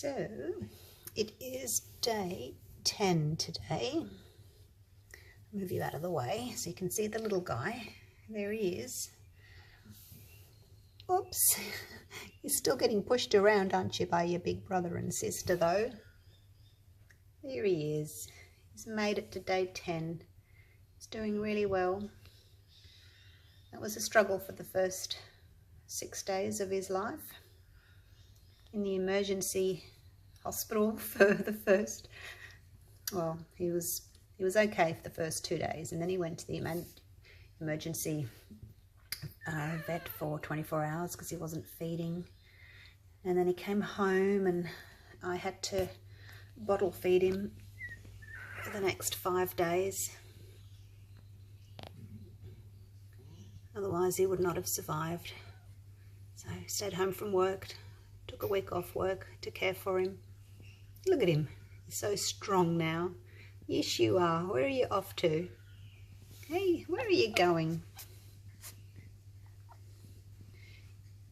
So it is day 10 today. Move you out of the way so you can see the little guy. There he is. Oops. You're still getting pushed around, aren't you, by your big brother and sister though? There he is. He's made it to day 10. He's doing really well. That was a struggle for the first 6 days of his life in the emergency hospital for the first, well, he was okay for the first 2 days, and then he went to the emergency vet for 24 hours because he wasn't feeding, and then he came home and I had to bottle feed him for the next 5 days. Otherwise he would not have survived. So I stayed home from work, took a week off work to care for him. Look at him, he's so strong now. Yes you are. Where are you off to? Hey, where are you going?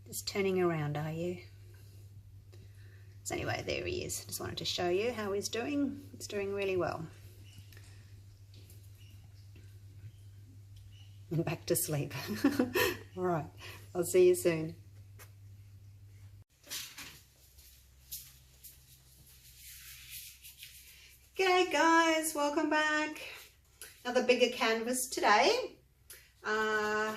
Just turning around, are you? So anyway, there he is. Just wanted to show you how he's doing. He's doing really well. And back to sleep. All right, I'll see you soon. G'day guys, welcome back. Another bigger canvas today. A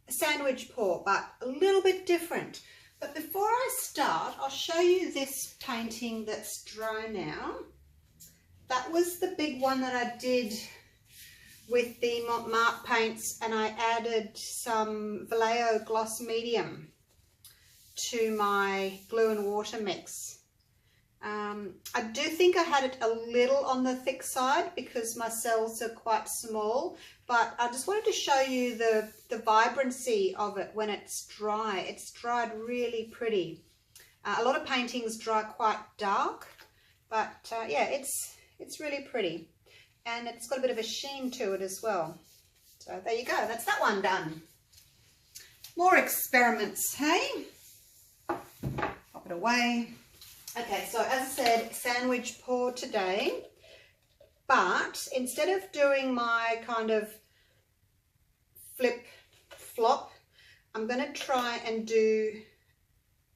sandwich pour, but a little bit different. But before I start, I'll show you this painting that's dry now. That was the big one that I did with the Mont Marte paints, and I added some Vallejo gloss medium to my glue and water mix. I do think I had it a little on the thick side because my cells are quite small, but I just wanted to show you the vibrancy of it when it's dry. It's dried really pretty. A lot of paintings dry quite dark, but yeah, it's really pretty. And it's got a bit of a sheen to it as well. So there you go, that's that one done. More experiments, hey? Pop it away. Okay, so as I said, sandwich pour today, but instead of doing my kind of flip flop, I'm going to try and do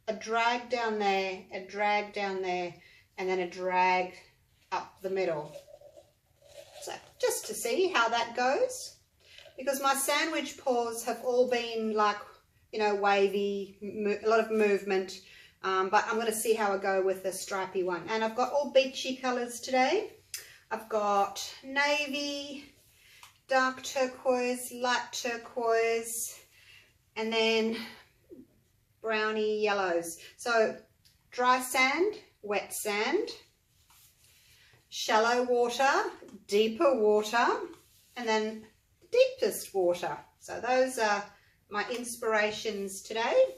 a drag down there, a drag down there, and then a drag up the middle. So just to see how that goes, because my sandwich pours have all been like, you know, wavy, a lot of movement. But I'm going to see how I go with the stripy one. And I've got all beachy colours today. I've got navy, dark turquoise, light turquoise, and then browny yellows. So dry sand, wet sand, shallow water, deeper water, and then deepest water. So those are my inspirations today.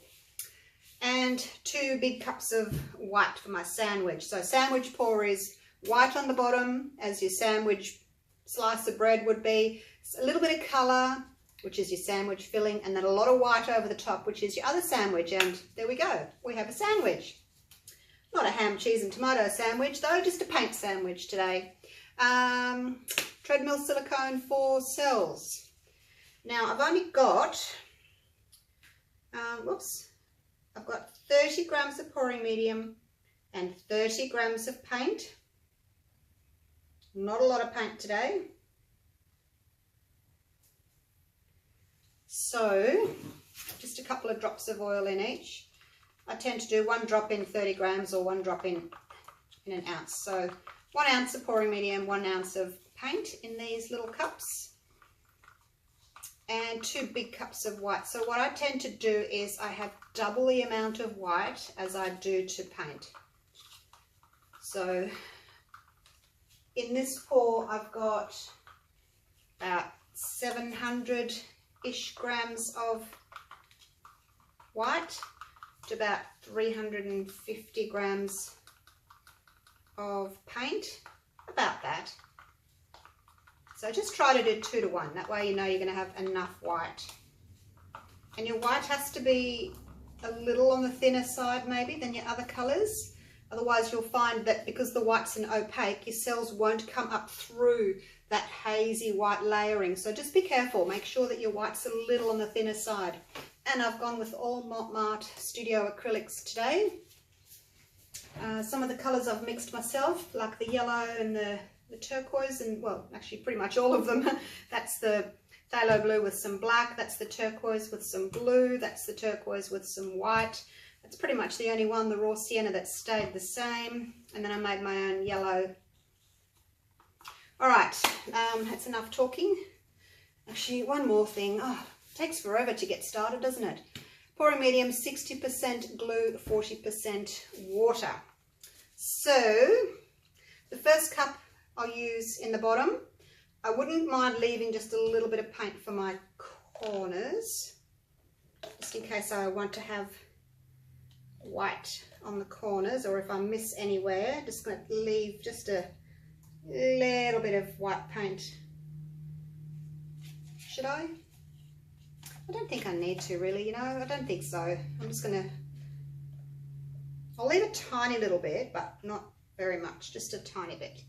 And 2 big cups of white for my sandwich. So sandwich pour is white on the bottom, as your sandwich slice of bread would be. A little bit of colour, which is your sandwich filling, and then a lot of white over the top, which is your other sandwich. And there we go, we have a sandwich. Not a ham, cheese and tomato sandwich though, just a paint sandwich today. Treadmill silicone for cells. Now I've only got, I've got 30 grams of pouring medium and 30 grams of paint. Not a lot of paint today. So just a couple of drops of oil in each. I tend to do 1 drop in 30 grams or 1 drop in an ounce. So 1 ounce of pouring medium, 1 ounce of paint in these little cups. And 2 big cups of white. So what I tend to do is I have double the amount of white as I do to paint. So in this pour I've got about 700-ish grams of white to about 350 grams of paint, about that. So just try to do 2 to 1. That way you know you're going to have enough white. And your white has to be a little on the thinner side maybe than your other colours. Otherwise you'll find that because the white's an opaque, your cells won't come up through that hazy white layering. So just be careful, make sure that your white's a little on the thinner side. And I've gone with all Mont Marte Studio Acrylics today. Some of the colours I've mixed myself, like the yellow and the turquoise, and well, actually pretty much all of them. That's the phthalo blue with some black, that's the turquoise with some blue, that's the turquoise with some white. That's pretty much the only one, the raw sienna, that stayed the same. And then I made my own yellow. All right, that's enough talking. Actually, one more thing. Oh, it takes forever to get started, doesn't it? Pouring medium, 60% glue, 40% water. So the first cup I'll use in the bottom. I wouldn't mind leaving just a little bit of paint for my corners, just in case I want to have white on the corners, or if I miss anywhere, just going to leave just a little bit of white paint. Should I? I don't think I need to really, you know, I don't think so. I'm just going to, I'll leave a tiny little bit, but not very much, just a tiny bit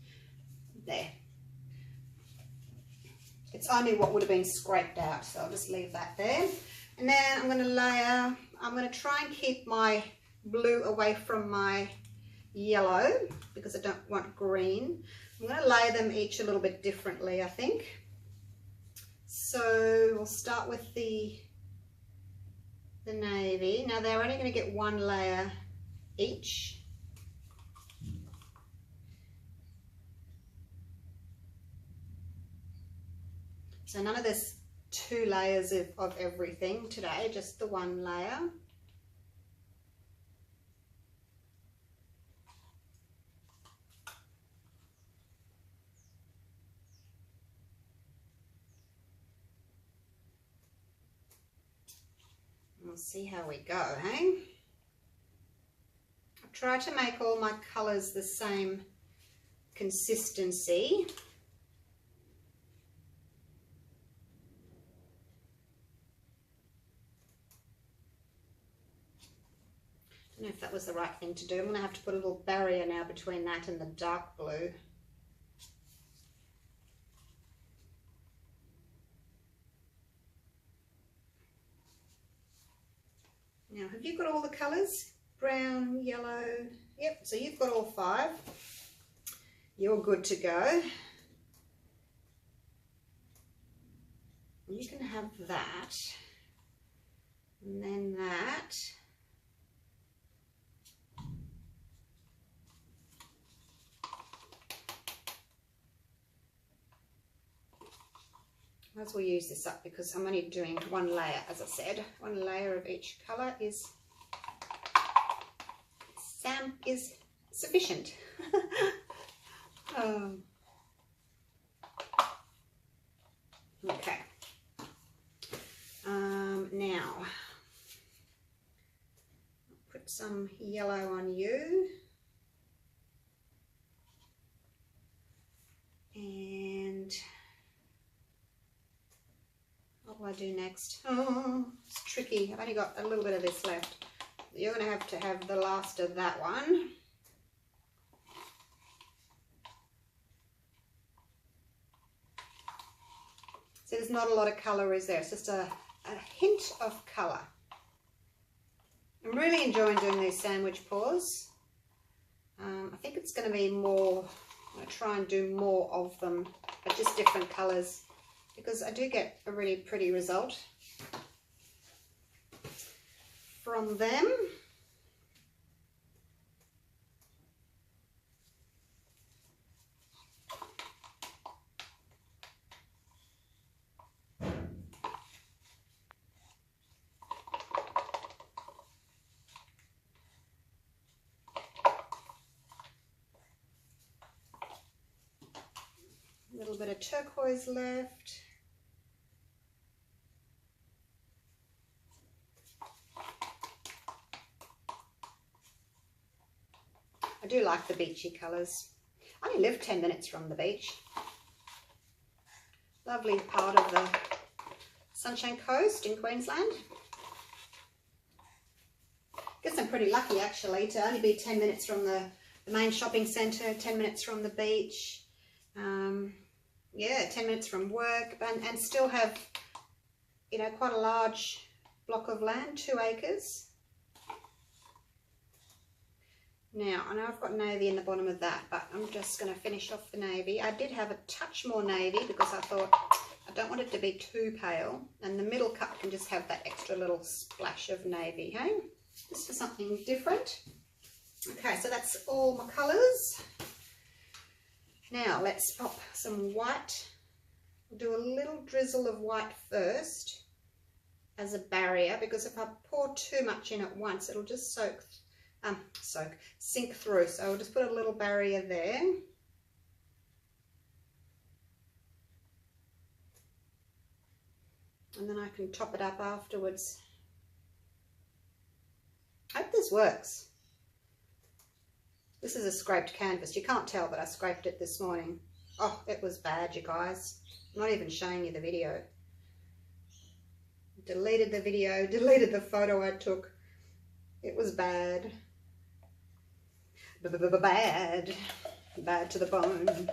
there. It's only what would have been scraped out, so I'll just leave that there. And then I'm going to layer, I'm going to try and keep my blue away from my yellow because I don't want green. I'm going to layer them each a little bit differently, I think. So we'll start with the navy. Now they're only going to get one layer each. So none of this 2 layers of everything today, just the 1 layer. We'll see how we go, hey? I'll try to make all my colours the same consistency. I don't know if that was the right thing to do. I'm going to have to put a little barrier now between that and the dark blue. Now, have you got all the colours? Brown, yellow, yep, so you've got all 5. You're good to go. You can have that, and then that. Might as well use this up because I'm only doing 1 layer, as I said. 1 layer of each colour is sufficient. Okay. Now, I'll put some yellow on you. And what will I do next? Oh, it's tricky. I've only got a little bit of this left. You're going to have the last of that one. So there's not a lot of colour, is there? It's just a hint of colour. I'm really enjoying doing these sandwich pours. I think it's going to be more, I'm going to try and do more of them, but just different colours, because I do get a really pretty result from them. A little bit of turquoise left. I do like the beachy colours. I only live 10 minutes from the beach. Lovely part of the Sunshine Coast in Queensland. Get some pretty lucky actually to only be 10 minutes from the main shopping centre, 10 minutes from the beach, yeah, 10 minutes from work, and still have, you know, quite a large block of land, 2 acres. Now, I know I've got navy in the bottom of that, but I'm just going to finish off the navy. I did have a touch more navy because I thought I don't want it to be too pale, and the middle cup can just have that extra little splash of navy, hey? Just for something different. Okay, so that's all my colours. Now, let's pop some white. We'll do a little drizzle of white first as a barrier, because if I pour too much in at once, it'll just sink through. So I'll just put a little barrier there. And then I can top it up afterwards. I hope this works. This is a scraped canvas. You can't tell, but I scraped it this morning. Oh, it was bad, you guys. I'm not even showing you the video. Deleted the video, deleted the photo I took. It was bad. Bad. Bad to the bone.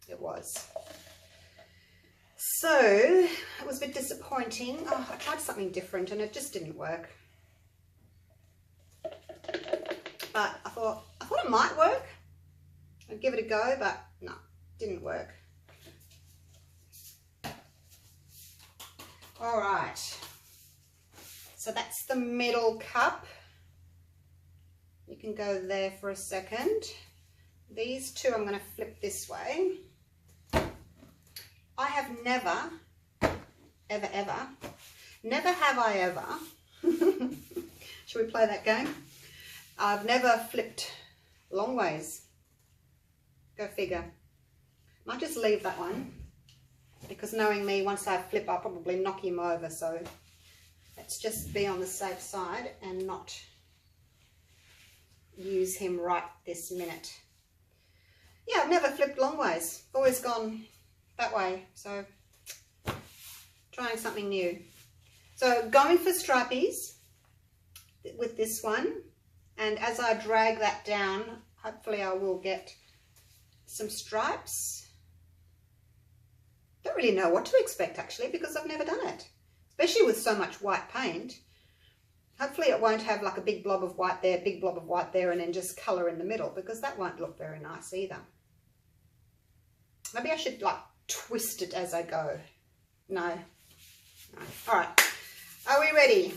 It was. So, it was a bit disappointing. Oh, I tried something different and it just didn't work. But I thought it might work. I'd give it a go, but no, didn't work. All right. So that's the middle cup. You can go there for a second. These two I'm going to flip this way. I have never, never have I ever, should we play that game? I've never flipped long ways. Go figure. Might just leave that one, because knowing me, once I flip, I'll probably knock him over. So let's just be on the safe side and not use him right this minute. Yeah, I've never flipped long ways. Always gone that way. So trying something new. So going for stripies with this one. And as I drag that down, hopefully I will get some stripes. Don't really know what to expect actually, because I've never done it, especially with so much white paint. Hopefully it won't have like a big blob of white there, big blob of white there, and then just colour in the middle, because that won't look very nice either. Maybe I should like twist it as I go. No. No. All right. Are we ready?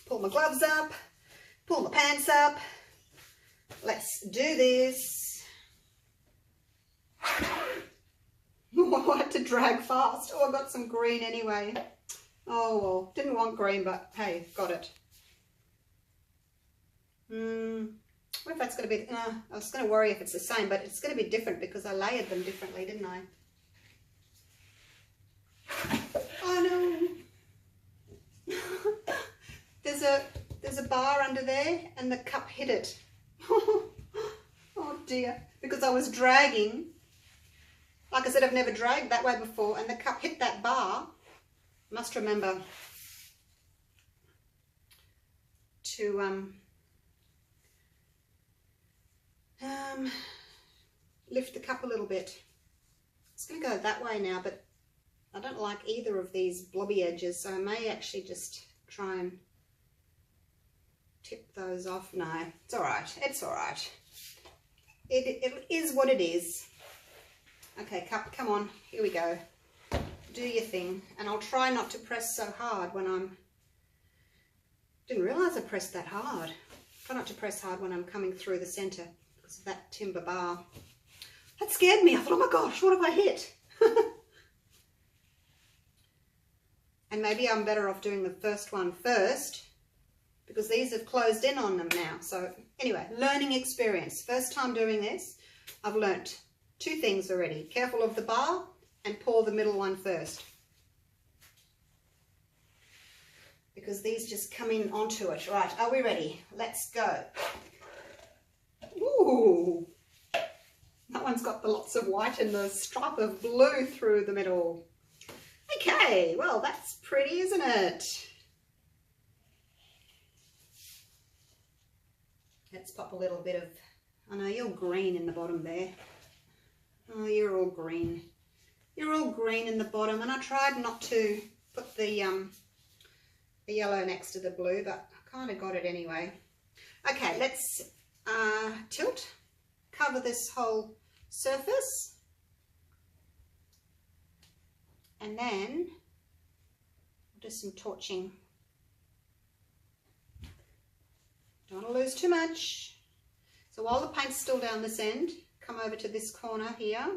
Pull my gloves up. Pull my pants up. Let's do this. Oh, I had to drag fast. Oh, I got some green anyway. Oh, well, didn't want green, but hey, got it. What if that's going to be... I was going to worry if it's the same, but it's going to be different because I layered them differently, didn't I? Oh, no. There's a bar under there and the cup hit it. Oh, dear. Because I was dragging. Like I said, I've never dragged that way before, and the cup hit that bar. Must remember to lift the cup a little bit. It's going to go that way now, but I don't like either of these blobby edges, so I may actually just try and tip those off. No, it's all right. It's all right. It is what it is. Okay, cup, come on. Here we go. Do your thing. And I'll try not to press so hard when I'm... Didn't realise I pressed that hard. Try not to press hard when I'm coming through the centre because of that timber bar. That scared me. I thought, oh my gosh, what have I hit? And maybe I'm better off doing the first one first, because these have closed in on them now. So anyway, learning experience. First time doing this, I've learnt 2 things already. Careful of the bar and pour the middle one first, because these just come in onto it. Right, are we ready? Let's go. Ooh, that one's got the lots of white and the stripe of blue through the middle. Okay, well, that's pretty, isn't it? Let's pop a little bit of, I know you're green in the bottom there. Oh, you're all green. You're all green in the bottom, and I tried not to put the yellow next to the blue, but I kind of got it anyway. Okay, let's tilt, cover this whole surface, and then do some torching. Don't want to lose too much. So while the paint's still down this end, come over to this corner here.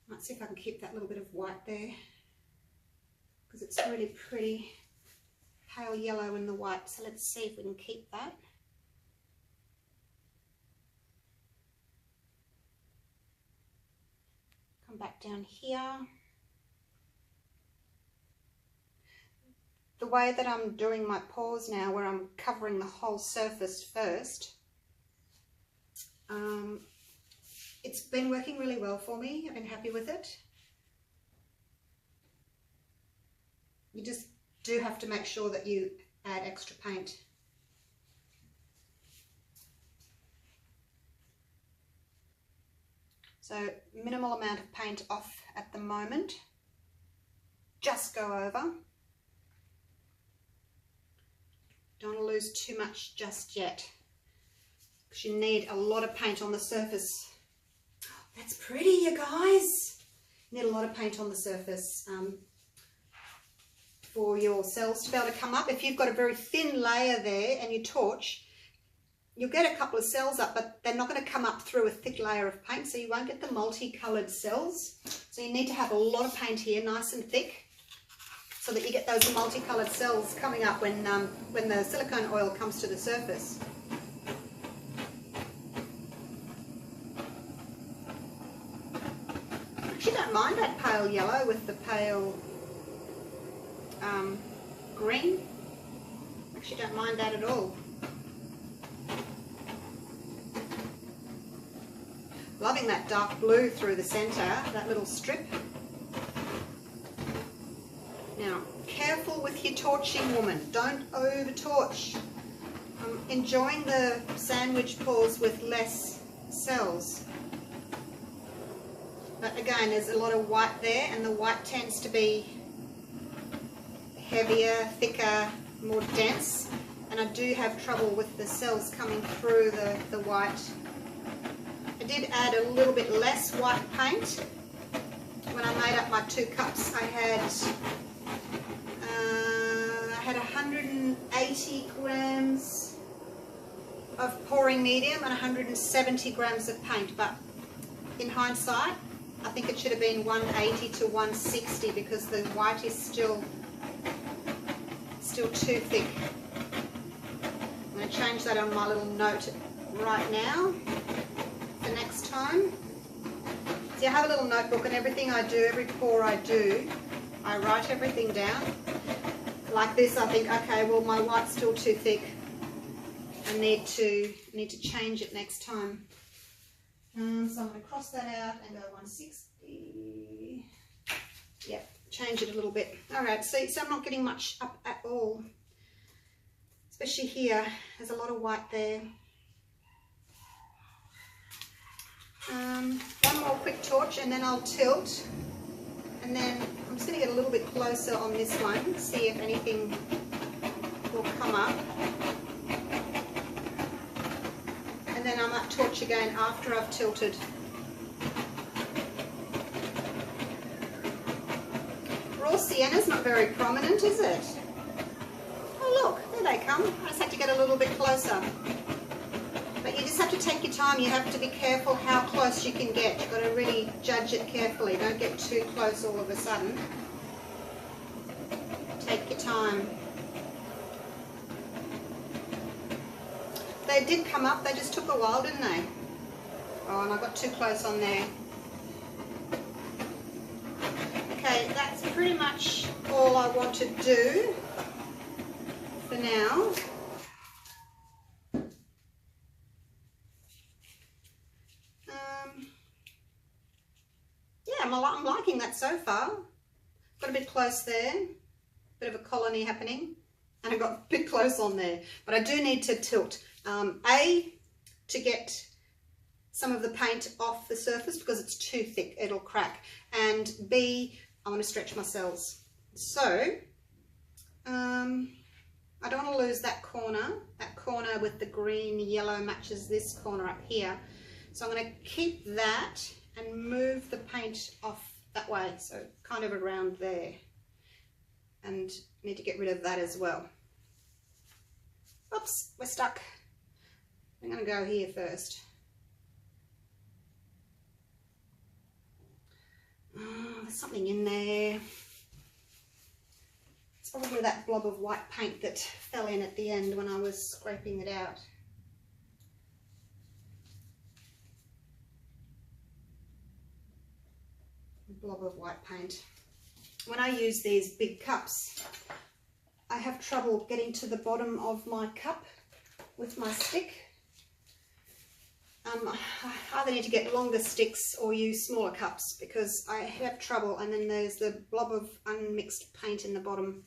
Might see if I can keep that little bit of white there, because it's really pretty pale yellow in the white. So let's see if we can keep that. Come back down here. The way that I'm doing my pours now, where I'm covering the whole surface first, it's been working really well for me. I've been happy with it. You just do have to make sure that you add extra paint. So minimal amount of paint off at the moment. Just go over. Don't want to lose too much just yet, because you need a lot of paint on the surface. That's pretty, you guys. You need a lot of paint on the surface for your cells to be able to come up. If you've got a very thin layer there and you torch, you'll get a couple of cells up, but they're not going to come up through a thick layer of paint, so you won't get the multicolored cells. So you need to have a lot of paint here, nice and thick, so that you get those multicolored cells coming up when the silicone oil comes to the surface. I actually don't mind that pale yellow with the pale green. I actually don't mind that at all. Loving that dark blue through the centre, that little strip. Now, careful with your torching, woman. Don't over torch. I'm enjoying the sandwich pours with less cells. But again, there's a lot of white there, and the white tends to be heavier, thicker, more dense. And I do have trouble with the cells coming through the white. I did add a little bit less white paint. When I made up my 2 cups, I had 180 grams of pouring medium and 170 grams of paint, but in hindsight I think it should have been 180 to 160 because the white is still too thick. I'm going to change that on my little note right now for next time. See, I have a little notebook, and everything I do, every pour I do, I write everything down. Like this, I think, okay, well, my white's still too thick. I need to change it next time. So I'm going to cross that out and go 160. Yep, change it a little bit. All right, see, so I'm not getting much up at all. Especially here, there's a lot of white there. One more quick torch and then I'll tilt. And then I'm just going to get a little bit closer on this one, see if anything will come up. And then I might torch again after I've tilted. Raw sienna's not very prominent, is it? Oh look, there they come. I just have to get a little bit closer. But you just have to take your time. You have to be careful how close you can get. You've got to really judge it carefully. Don't get too close all of a sudden. Take your time. They did come up. They just took a while, didn't they? Oh, and I got too close on there. Okay, that's pretty much all I want to do for now. Yeah, I'm liking that so far. Got a bit close there. bit of a colony happening, and I got a bit close on there, but I do need to tilt. A, to get some of the paint off the surface because it's too thick, it'll crack, and B, I want to stretch my cells. So I don't want to lose that corner with the green yellow matches this corner up here, so I'm going to keep that and move the paint off that way, so kind of around there, and need to get rid of that as well. Oops, we're stuck. I'm going to go here first. Oh, there's something in there. It's probably that blob of white paint that fell in at the end when I was scraping it out. A blob of white paint. When I use these big cups, I have trouble getting to the bottom of my cup with my stick. I either need to get longer sticks or use smaller cups because I have trouble, and then there's the blob of unmixed paint in the bottom.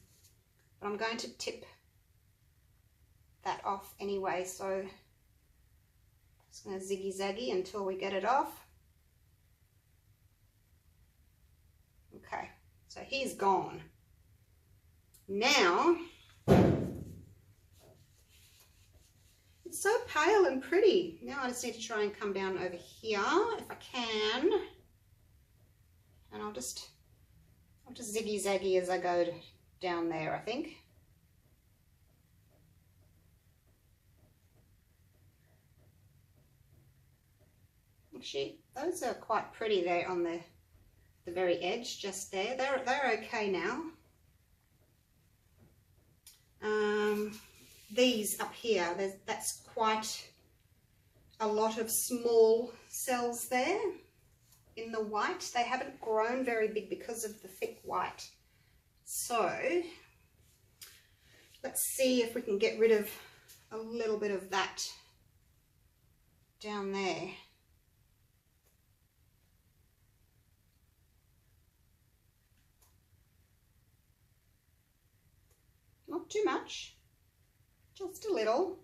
But I'm going to tip that off anyway, so I'm just going to ziggy zaggy until we get it off. Okay, so he's gone. Now, it's so pale and pretty. Now I just need to try and come down over here if I can. And I'll just ziggy zaggy as I go down there, I think. Actually, those are quite pretty there on the very edge, just there. They're okay now. These up here, that's quite a lot of small cells there in the white. They haven't grown very big because of the thick white. So let's see if we can get rid of a little bit of that down there. Not too much, just a little.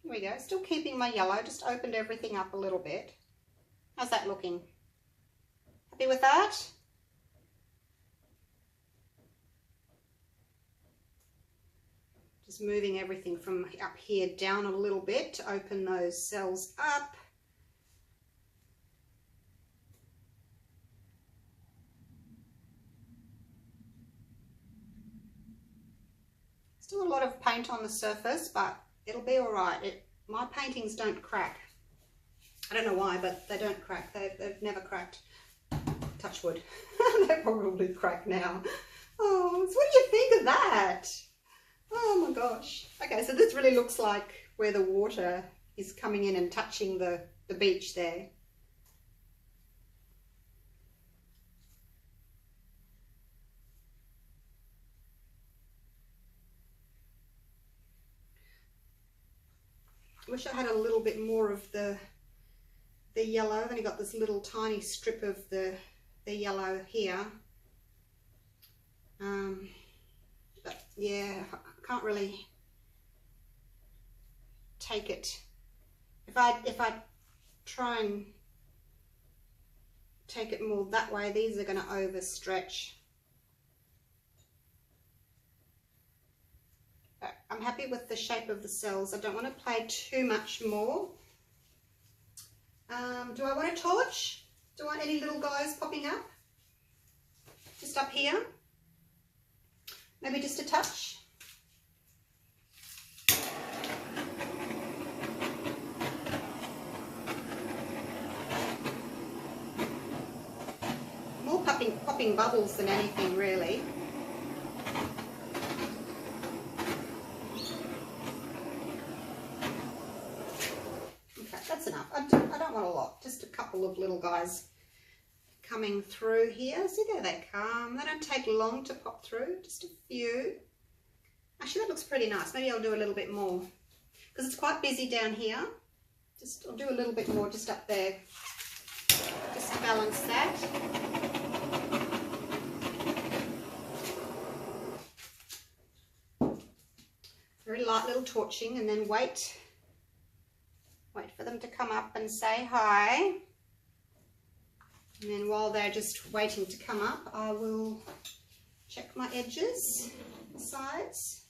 Here we go, still keeping my yellow, just opened everything up a little bit. How's that looking? Happy with that? Just moving everything from up here down a little bit to open those cells up. Still a lot of paint on the surface, but it'll be all right. My paintings don't crack. I don't know why, but they don't crack. They've never cracked. Touch wood. They probably crack now. Oh, so what do you think of that? Oh my gosh. Okay, so this really looks like where the water is coming in and touching the beach there. Wish I had a little bit more of the yellow. I've only got this little tiny strip of the yellow here. But yeah, I can't really take it. If I try and take it more that way, these are going to overstretch. I'm happy with the shape of the cells. I don't want to play too much more. Do I want a torch? Do I want any little guys popping up? Just up here? Maybe just a touch? More popping bubbles than anything, really. That's enough. I don't want a lot, just a couple of little guys coming through here. See, there they come. They don't take long to pop through, just a few. Actually, that looks pretty nice. Maybe I'll do a little bit more because it's quite busy down here. I'll do a little bit more just up there, just to balance that. light little torching and then wait for them to come up and say hi. And then while they're just waiting to come up, I will check my edges, sides.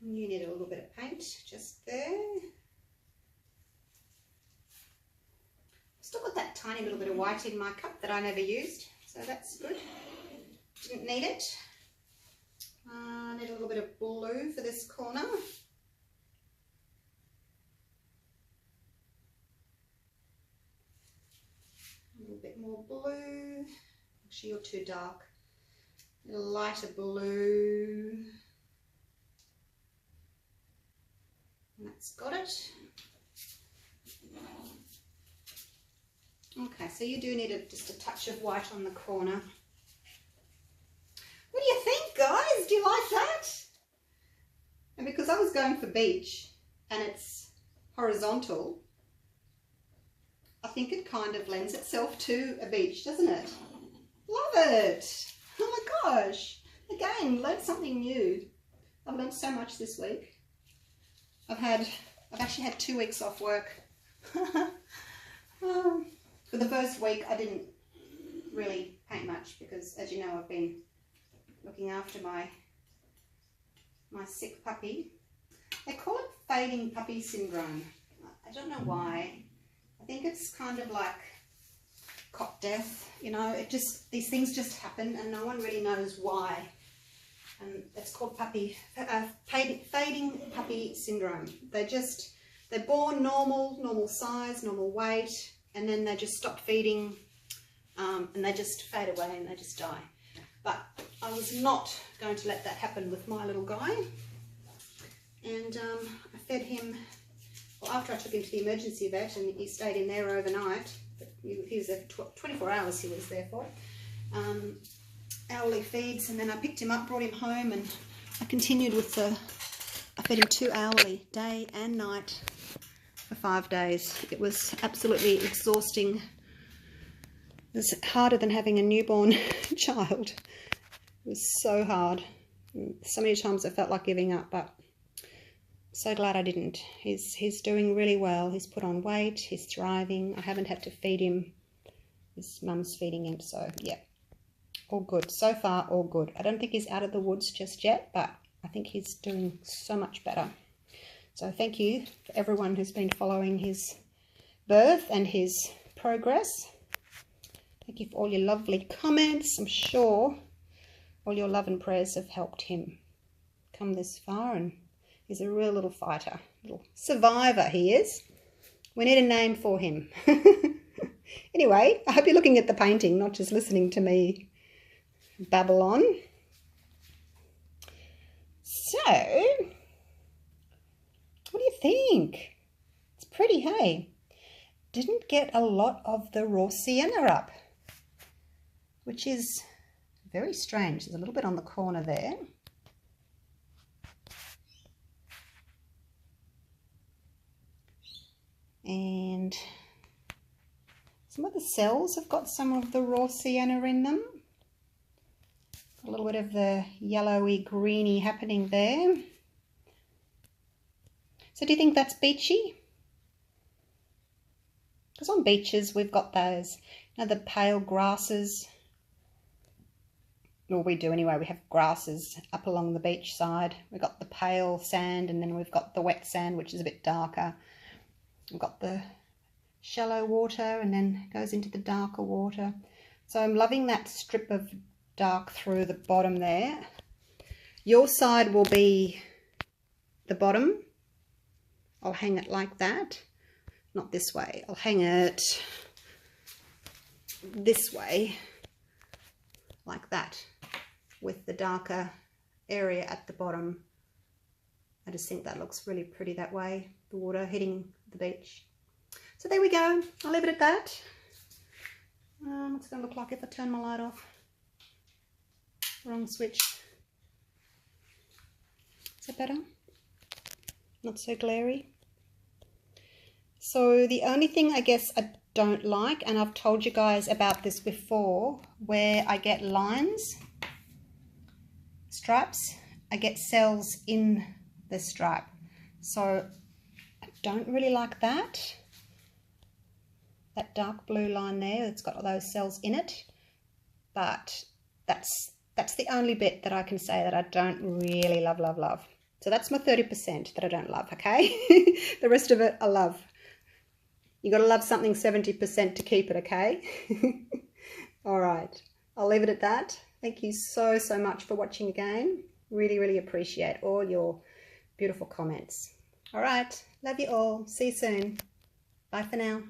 And you need a little bit of paint just there. Still got that tiny little bit of white in my cup that I never used, so that's good. Didn't need it. I need a little bit of blue for this corner. A little bit more blue. Actually, you're too dark. A little lighter blue. And that's got it. Okay, so you do need just a touch of white on the corner. What do you think, guys? Do you like that? And because I was going for beach and it's horizontal, I think it kind of lends itself to a beach, doesn't it? Love it! Oh my gosh! Again, learned something new. I've learned so much this week. I've actually had 2 weeks off work. For the first week, I didn't really paint much because, as you know, I've been looking after my sick puppy. They call it fading puppy syndrome. I don't know why. I think it's kind of like cot death, you know. These things just happen and no one really knows why. And it's called fading puppy syndrome. They're born normal size, normal weight, and then they just stop feeding and they just fade away and they just die. But I was not going to let that happen with my little guy. And I fed him, well, after I took him to the emergency vet, and he stayed in there overnight. He was there for 24 hours he was there for. Hourly feeds, and then I picked him up, brought him home, and I continued with I fed him 2 hourly, day and night, for 5 days. It was absolutely exhausting. It was harder than having a newborn child. It was so hard. So many times I felt like giving up, but I'm so glad I didn't. He's doing really well. He's put on weight. He's thriving. I haven't had to feed him. His mum's feeding him, so yeah. All good. So far, all good. I don't think he's out of the woods just yet, but I think he's doing so much better. So thank you for everyone who's been following his birth and his progress. Thank you for all your lovely comments. I'm sure all your love and prayers have helped him come this far, and he's a real little fighter, little survivor he is. We need a name for him. Anyway, I hope you're looking at the painting, not just listening to me babble on. So, what do you think? It's pretty, hey? Didn't get a lot of the raw sienna up, which is very strange. There's a little bit on the corner there. And some of the cells have got some of the raw sienna in them. A little bit of the yellowy greeny happening there. So do you think that's beachy? Because on beaches we've got those, you know, the pale grasses. Well, we do anyway. We have grasses up along the beach side. We've got the pale sand, and then we've got the wet sand, which is a bit darker. We've got the shallow water and then goes into the darker water. So I'm loving that strip of dark through the bottom there. Your side will be the bottom. I'll hang it like that. Not this way. I'll hang it this way, like that, with the darker area at the bottom. I just think that looks really pretty that way, the water hitting the beach. So there we go. I'll leave it at that. What's it going to look like if I turn my light off? Wrong switch. Is that better? Not so glary. So the only thing I guess I don't like, and I've told you guys about this before, where I get lines, it's stripes, I get cells in the stripe. So I don't really like that. That dark blue line there, it's got all those cells in it. But that's the only bit that I can say that I don't really love. So that's my 30% that I don't love, okay? The rest of it I love. You got to love something 70% to keep it, okay? All right, I'll leave it at that. Thank you so much for watching again. Really appreciate all your beautiful comments. All right, love you all. See you soon. Bye for now.